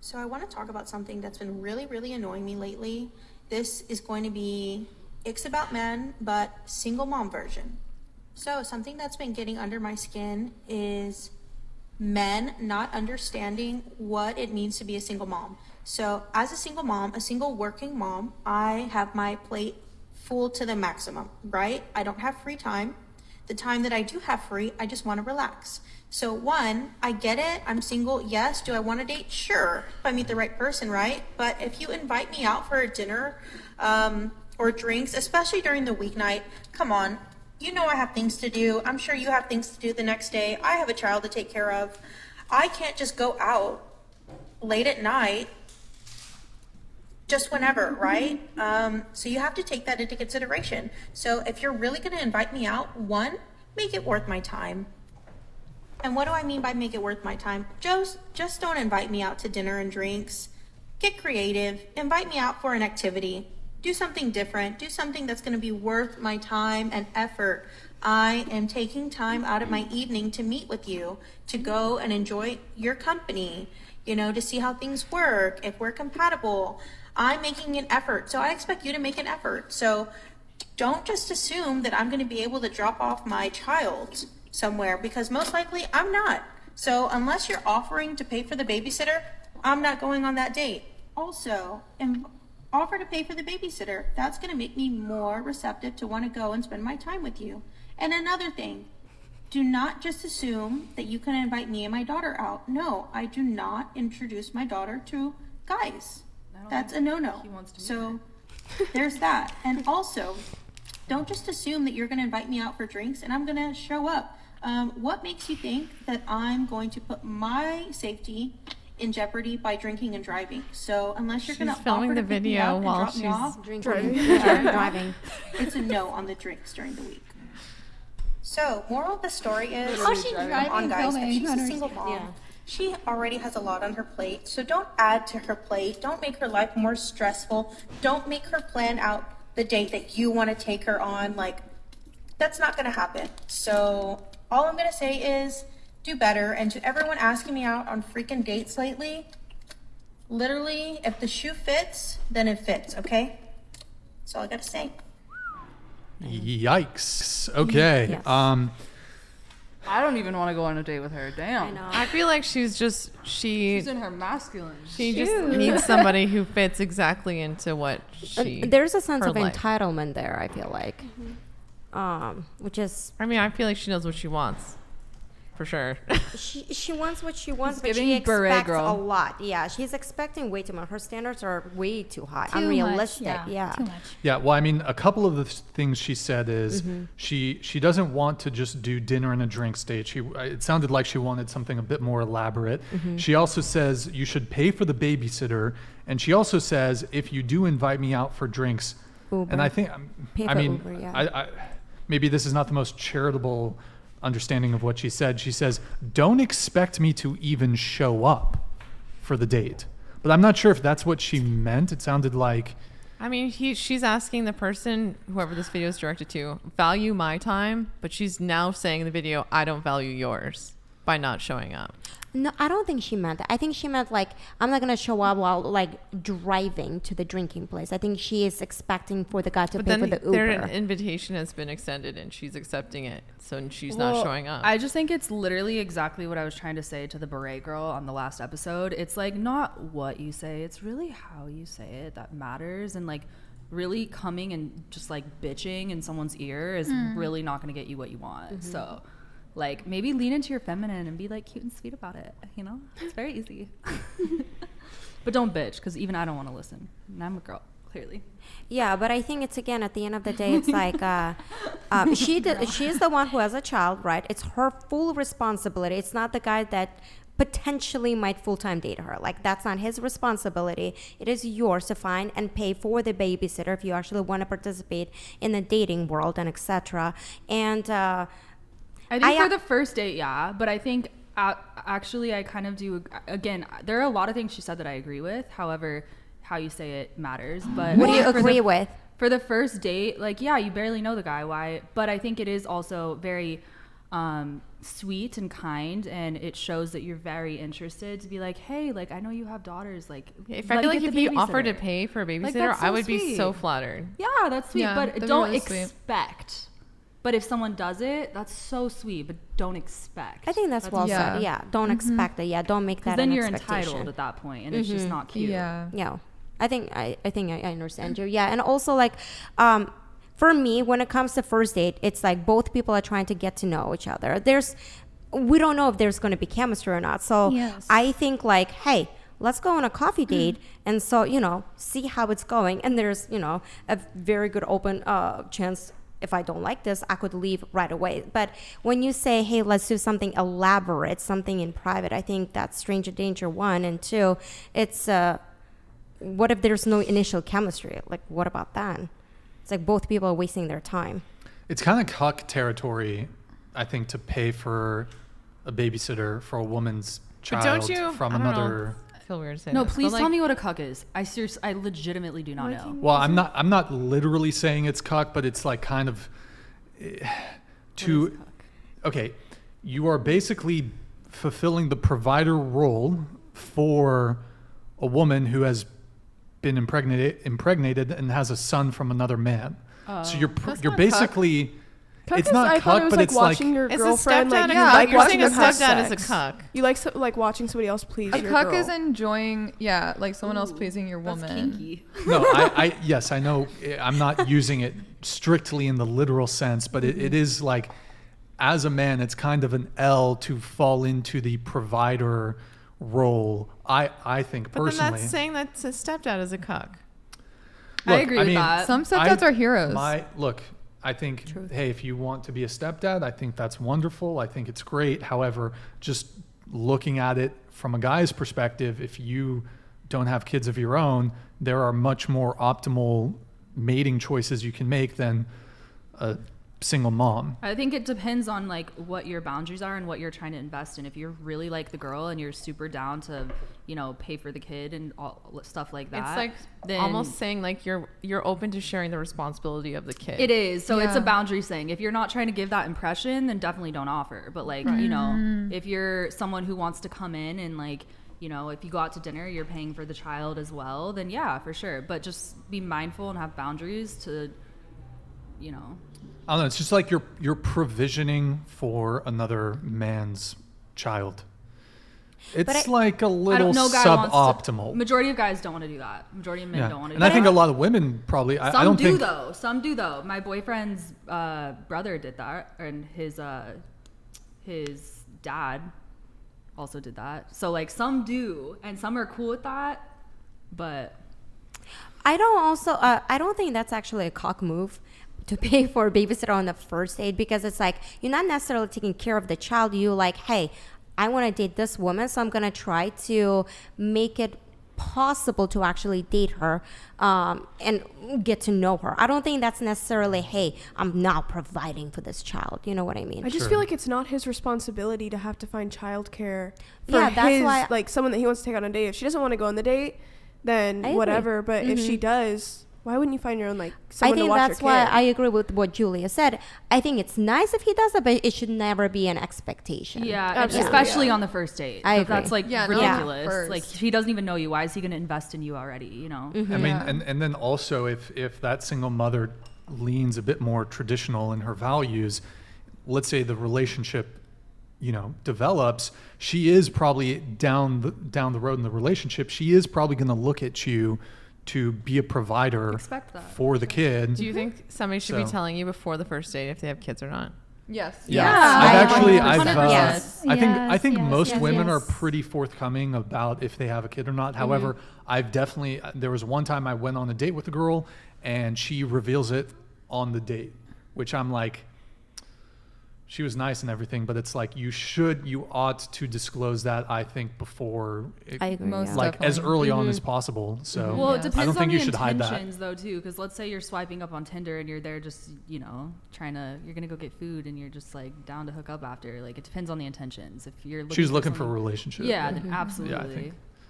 So I want to talk about something that's been really, really annoying me lately. This is going to be Icks About Men, but single mom version. So something that's been getting under my skin is men not understanding what it means to be a single mom. So as a single mom, a single working mom, I have my plate full to the maximum, right? I don't have free time. The time that I do have free, I just want to relax. So one, I get it. I'm single. Yes. Do I want to date? Sure. If I meet the right person, right? But if you invite me out for a dinner or drinks, especially during the weeknight, come on. You know I have things to do. I'm sure you have things to do the next day. I have a child to take care of. I can't just go out late at night just whenever, right? So you have to take that into consideration. So if you're really going to invite me out, one, make it worth my time. And what do I mean by make it worth my time? Just don't invite me out to dinner and drinks. Get creative. Invite me out for an activity. Do something different. Do something that's going to be worth my time and effort. I am taking time out of my evening to meet with you, to go and enjoy your company, to see how things work, if we're compatible. I'm making an effort, so I expect you to make an effort. So don't just assume that I'm going to be able to drop off my child somewhere, because most likely I'm not. So unless you're offering to pay for the babysitter, I'm not going on that date. Also, offer to pay for the babysitter. That's going to make me more receptive to want to go and spend my time with you. And another thing, do not just assume that you can invite me and my daughter out. No, I do not introduce my daughter to guys. That's a no-no. So there's that. And also, don't just assume that you're going to invite me out for drinks and I'm going to show up. What makes you think that I'm going to put my safety in jeopardy by drinking and driving? So unless you're going to filming the video while she's drinking and driving, it's a no on the drinks during the week. So moral of the story is, how's she driving? come on, guys. If she's a Filming? single mom, Yeah. she already has a lot on her plate. So don't add to her plate. Don't make her life more stressful. Don't make her plan out the date that you want to take her on. Like, that's not going to happen. So all I'm going to say is do better. And to everyone asking me out on freaking dates lately, literally, if the shoe fits, then it fits, okay? That's all I got to say. Yikes. Okay. Yes. I don't even want to go on a date with her. Damn. I know. I feel like she's She's in her masculine. she just needs somebody who fits exactly into what she There's a sense her of life. entitlement there, I feel like. Which is I mean, I feel like she knows what she wants. For sure. she wants what she wants, She's but she giving beret expects girl. a lot. Yeah, she's expecting way too much. Her standards are way too high, Too unrealistic. much, Yeah. too much. Yeah, well, I mean, a couple of the things she said is she doesn't want to just do dinner and a drink date. It sounded like she wanted something a bit more elaborate. She also says you should pay for the babysitter, and she also says if you do invite me out for drinks, Uber. and I think Pay I for mean Uber, yeah. I maybe this is not the most charitable understanding of what she said. She says, don't expect me to even show up for the date. But I'm not sure if that's what she meant. It sounded like, I mean, she's asking the person, whoever this video is directed to, value my time, but she's now saying in the video, I don't value yours by not showing up. No, I don't think she meant that. I think she meant like I'm not gonna show up while like driving to the drinking place. I think she is expecting for the guy to But pay then for the Uber. their invitation has been extended and she's accepting it. So she's not showing up. I just think it's literally exactly what I was trying to say to the beret girl on the last episode. It's like not what you say, it's really how you say it that matters. And like really coming and just like bitching in someone's ear is really not going to get you what you want. So like maybe lean into your feminine and be like cute and sweet about it, it's very easy. But don't bitch, because even I don't want to listen, and I'm a girl, clearly. Yeah, but I think it's, again, at the end of the day, it's like she's the one who has a child, right? It's her full responsibility. It's not the guy that potentially might full-time date her. Like, that's not his responsibility. It is yours to find and pay for the babysitter if you actually want to participate in the dating world and etc. And I think for the first date, yeah, but I think actually I kind of do. Again, there are a lot of things she said that I agree with. However, how you say it matters. But what do you agree with? For the first date, like, yeah, you barely know the guy. Why? But I think it is also very sweet and kind, and it shows that you're very interested to be like, hey, like I know you have daughters, like If let I feel me like get if the you offered to babysitter. pay for a babysitter, that's so I would be so sweet. flattered. Yeah, that's sweet, Yeah, but that'd be don't really sweet. expect. But if someone does it, that's so sweet, but don't expect. I think that's well Yeah. said. Yeah, don't expect it. Yeah, don't make because that then an you're expectation. entitled at that point, and it's just not cute. Yeah. Yeah, I think I understand you. Yeah, and also like, for me, when it comes to first date, it's like both people are trying to get to know each other. We don't know if there's going to be chemistry or not. So Yes. I think like, hey, let's go on a coffee date, and so see how it's going. And there's a very good open chance. If I don't like this, I could leave right away. But when you say, hey, let's do something elaborate, something in private, I think that's stranger danger, one. And two, it's what if there's no initial chemistry? Like, what about that? It's like both people are wasting their time. It's kind of cuck territory, I think, to pay for a babysitter for a woman's But child don't you? from I don't know. another. I feel weird saying No, this, but, please like, tell me what a cuck is. I legitimately do not know. Well, I'm not literally saying it's cuck, but it's like kind of okay, you are basically fulfilling the provider role for a woman who has been impregnated and has a son from another man. So That's you're not basically Cuck it's is- not I thought cuck, it was but like it's like watching your It's a girlfriend. stepdad. Like, Yeah, you like you're watching saying a them have stepdad is a sex. cuck. You like watching somebody else please A your cuck girl. is enjoying, like someone else pleasing your That's woman. kinky. no, yes, I know. I'm not using it strictly in the literal sense, but it is like, as a man, it's kind of an L to fall into the provider role. I think But personally. then that's saying that a stepdad is a cuck. I agree with mean, that. Some stepdads are heroes. I think, hey, if you want to be a stepdad, I think that's wonderful. I think it's great. However, just looking at it from a guy's perspective, if you don't have kids of your own, there are much more optimal mating choices you can make than a single mom. I think it depends on like what your boundaries are and what you're trying to invest in. If you're really like the girl and you're super down to, pay for the kid and all stuff like that. It's like then almost saying like you're open to sharing the responsibility of the kid. it is. So it's a Yeah. boundary thing. If you're not trying to give that impression, then definitely don't offer. But like, if you're someone who wants to come in and like, if you go out to dinner, you're paying for the child as well, then yeah, for sure. But just be mindful and have boundaries to, I don't know. It's just like you're provisioning for another man's child. It's like a I little don't know. Guy wants suboptimal. majority of guys don't want to do that. Majority of men Yeah. don't want to And do I that. think a lot of women probably. I Some don't do think. though. Some do though. My boyfriend's brother did that, and his dad also did that. So like some do, and some are cool with that. But I don't think that's actually a cock move to pay for a babysitter on the first date, because it's like you're not necessarily taking care of the child. You like, hey, I want to date this woman, so I'm gonna try to make it possible to actually date her and get to know her. I don't think that's necessarily, hey, I'm now providing for this child. You know what I mean? I just Sure. feel like it's not his responsibility to have to find childcare for Yeah, that's his, why- like someone that he wants to take on a date. If she doesn't want to go on the date, then I agree. whatever. But if she does, why wouldn't you find your own I someone to think watch that's your why kid? I agree with what Julia said. I think it's nice if he does it, but it should never be an expectation. yeah, and Absolutely, especially yeah. on the first date. I agree. That's like Yeah, not ridiculous. first. Like he doesn't even know you. Why is he going to invest in you already? I mean, Yeah. and then also if that single mother leans a bit more traditional in her values, let's say the relationship, develops, she is probably down the road in the relationship, she is probably going to look at you to be a provider Expect that. for the kid. Do you think somebody should be So- telling you before the first date if they have kids or not? Yes. Yeah, Yeah, I've I actually, 100%. Yes. I think Yes, most yes, women are yes. pretty forthcoming about if they have a kid or not. However, I've definitely, there was one time I went on a date with a girl and she reveals it on the date, which I'm like, she was nice and everything, but it's like you ought to disclose that, I think, before I agree. Most yeah. like as Definitely. early on as possible. So Well, it Yes. depends I don't think on you the should hide that. intentions though too, because let's say you're swiping up on Tinder and you're there just you're gonna go get food and you're just like down to hook up after. Like it depends on the intentions. If you're looking She's looking for a something- relationship. yeah, then absolutely. Yeah, I think.